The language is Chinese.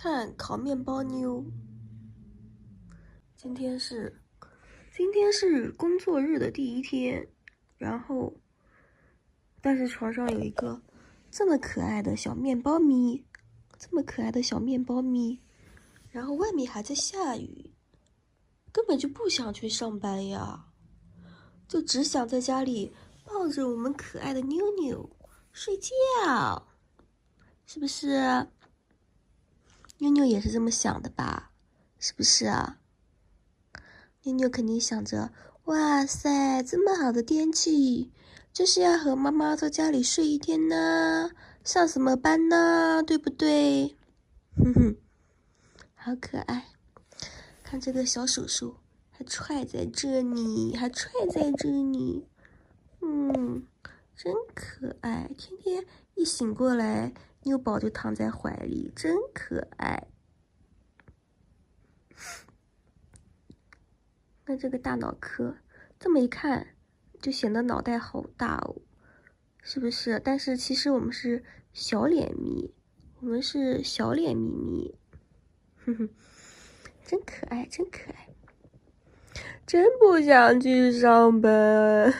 看烤面包妞。今天是工作日的第一天，然后，但是床上有一个这么可爱的小面包咪，然后外面还在下雨，根本就不想去上班呀，就只想在家里抱着我们可爱的妞妞睡觉，是不是？妞妞也是这么想的吧？是不是啊？妞妞肯定想着，哇塞，这么好的天气，就是要和妈妈在家里睡一天呢，上什么班呢？对不对？哼哼，好可爱！看这个小手手，还踹在这里，真可爱。天天一醒过来，妞宝就躺在怀里，真可爱。那这个大脑壳，这么一看，就显得脑袋好大哦，是不是？但是其实我们是小脸咪，哼哼，真可爱，真不想去上班。